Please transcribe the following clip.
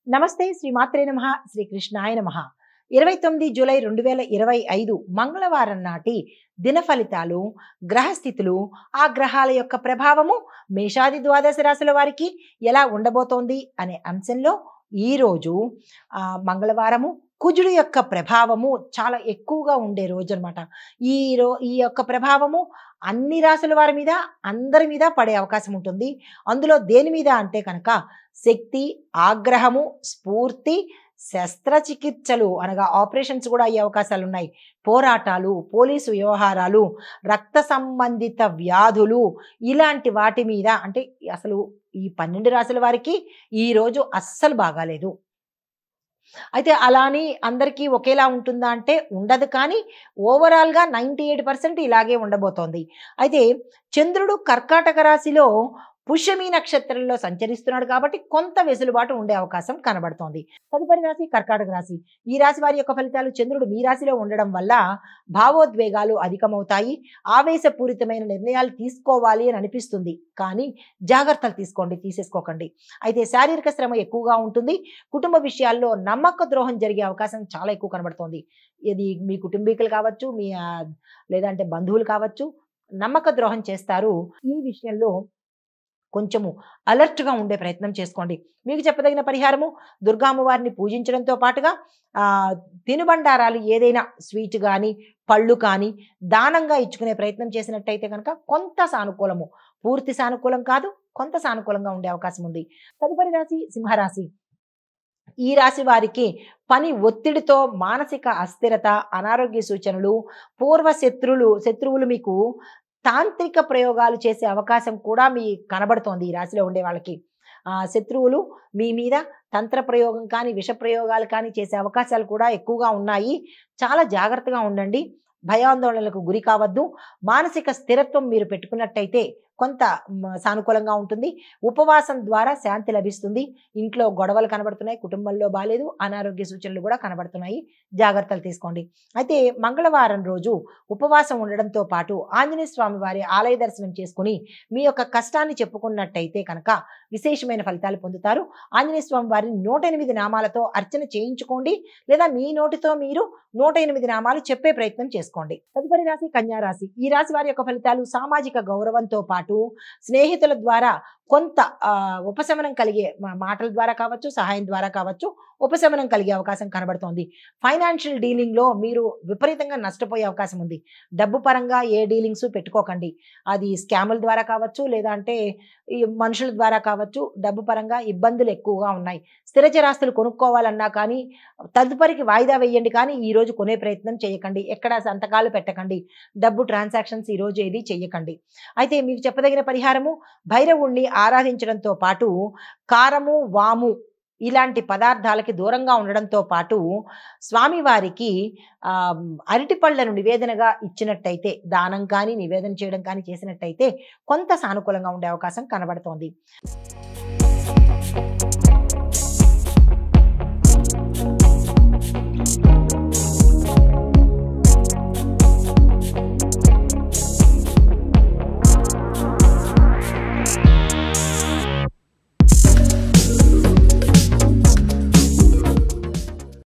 నమస్తే శ్రీమాత్రే నమః శ్రీ కృష్ణాయ నమః 29 జూలై 2025 మంగళవారం నాటి దిన ఫలితాలు గ్రహస్థితులు ఆ గ్రహాల యొక్క ప్రభావము మేషాది ద్వాదశ రాశుల వారికి ఎలా ఉండబోతోంది అనే అంశంలో ఈరోజు మంగళవారము కుజుడు యొక్క ప్రభావము చాలా ఎక్కువగా ఉండే రోజు అనమాట. ఈ యొక్క ప్రభావము అన్ని రాశుల వారి మీద అందరి మీద పడే అవకాశం ఉంటుంది. అందులో దేని మీద అంటే కనుక శక్తి, ఆగ్రహము, స్ఫూర్తి, శస్త్రచికిత్సలు అనగా ఆపరేషన్స్ కూడా అయ్యే అవకాశాలు ఉన్నాయి. పోరాటాలు, పోలీసు వ్యవహారాలు, రక్త సంబంధిత వ్యాధులు ఇలాంటి వాటి మీద అంటే అసలు ఈ 12 రాశుల వారికి ఈరోజు అస్సలు బాగాలేదు. అయితే అలా అని అందరికీ ఒకేలా ఉంటుందా అంటే ఉండదు. కానీ ఓవరాల్‌గా 98% ఇలాగే ఉండబోతోంది. అయితే చంద్రుడు కర్కాటక రాశిలో పుష్యమి నక్షత్రంలో సంచరిస్తున్నాడు కాబట్టి కొంత వెసులుబాటు ఉండే అవకాశం కనబడుతోంది. తదుపరి రాశి కర్కాటక రాశి. ఈ రాశి వారి యొక్క ఫలితాలు చంద్రుడు మీ రాశిలో ఉండడం వల్ల భావోద్వేగాలు అధికమవుతాయి. ఆవేశపూరితమైన నిర్ణయాలు తీసుకోవాలి అని అనిపిస్తుంది. కానీ జాగ్రత్తలు తీసుకోండి, తీసేసుకోకండి. అయితే శారీరక శ్రమ ఎక్కువగా ఉంటుంది. కుటుంబ విషయాల్లో నమ్మక ద్రోహం జరిగే అవకాశం చాలా ఎక్కువ కనబడుతోంది. ఇది మీ కుటుంబీకులు కావచ్చు, మీ లేదంటే బంధువులు కావచ్చు, నమ్మక ద్రోహం చేస్తారు. ఈ విషయంలో కొంచెము అలర్ట్‌గా ఉండే ప్రయత్నం చేసుకోండి. మీకు చెప్పదగిన పరిహారము దుర్గామ్మవారిని పూజించడంతో పాటుగా తినుబండారాలు ఏదైనా స్వీట్ గానీ, పళ్ళు కానీ దానంగా ఇచ్చుకునే ప్రయత్నం చేసినట్టయితే కనుక కొంత సానుకూలము, పూర్తి సానుకూలం కాదు, కొంత సానుకూలంగా ఉండే అవకాశం ఉంది. తదుపరి రాశి సింహరాశి. ఈ రాశి వారికి పని ఒత్తిడితో మానసిక అస్థిరత, అనారోగ్య సూచనలు, శత్రువులు మీకు తాంత్రిక ప్రయోగాలు చేసే అవకాశం కూడా కనబడుతోంది ఈ రాశిలో ఉండే వాళ్ళకి. శత్రువులు మీ మీద తంత్ర ప్రయోగం కానీ, విష ప్రయోగాలు కానీ చేసే అవకాశాలు కూడా ఎక్కువగా ఉన్నాయి. చాలా జాగ్రత్తగా ఉండండి. భయాందోళనలకు గురి కావద్దు. మానసిక స్థిరత్వం మీరు పెట్టుకున్నట్టయితే కొంత సానుకూలంగా ఉంటుంది. ఉపవాసం ద్వారా శాంతి లభిస్తుంది. ఇంట్లో గొడవలు కనబడుతున్నాయి, కుటుంబంలో బాలేదు, అనారోగ్య సూచనలు కూడా కనబడుతున్నాయి. జాగ్రత్తలు తీసుకోండి. అయితే మంగళవారం రోజు ఉపవాసం ఉండడంతో పాటు ఆంజనేయ స్వామి వారి ఆలయ దర్శనం చేసుకుని మీ యొక్క కష్టాన్ని చెప్పుకున్నట్టయితే కనుక విశేషమైన ఫలితాలు పొందుతారు. ఆంజనేయ స్వామి వారిని 108 నామాలతో అర్చన చేయించుకోండి. లేదా మీ నోటితో మీరు 108 నామాలు చెప్పే ప్రయత్నం చేసుకోండి. తదుపరి రాశి కన్యా రాశి. ఈ రాశి వారి యొక్క ఫలితాలు సామాజిక గౌరవంతో పాటు స్నేహితుల ద్వారా కొంత ఉపశమనం కలిగే మాటల ద్వారా కావచ్చు, సహాయం ద్వారా కావచ్చు, ఉపశమనం కలిగే అవకాశం కనబడుతోంది. ఫైనాన్షియల్ డీలింగ్లో మీరు విపరీతంగా నష్టపోయే అవకాశం ఉంది. డబ్బు పరంగా ఏ డీలింగ్స్ పెట్టుకోకండి. అది స్కాముల ద్వారా కావచ్చు, లేదా అంటే ఈ మనుషుల ద్వారా కావచ్చు. డబ్బు పరంగా ఇబ్బందులు ఎక్కువగా ఉన్నాయి. స్థిరచరాస్తులు కొనుక్కోవాలన్నా కానీ తదుపరికి వాయిదా వేయండి. కానీ ఈ రోజు కొనే ప్రయత్నం చేయకండి. ఎక్కడ సంతకాలు పెట్టకండి. డబ్బు ట్రాన్సాక్షన్స్ ఈ రోజు ఏది చెయ్యకండి. అయితే మీకు చెప్పదగిన పరిహారము భైరవుణ్ణి ఆరాధించడంతో పాటు కారము, వాము ఇలాంటి పదార్థాలకి దూరంగా ఉండడంతో పాటు స్వామివారికి అరటి పళ్ళను నివేదనగా ఇచ్చినట్టయితే, దానం కానీ నివేదన చేయడం కానీ చేసినట్టయితే కొంత సానుకూలంగా ఉండే అవకాశం కనబడుతోంది.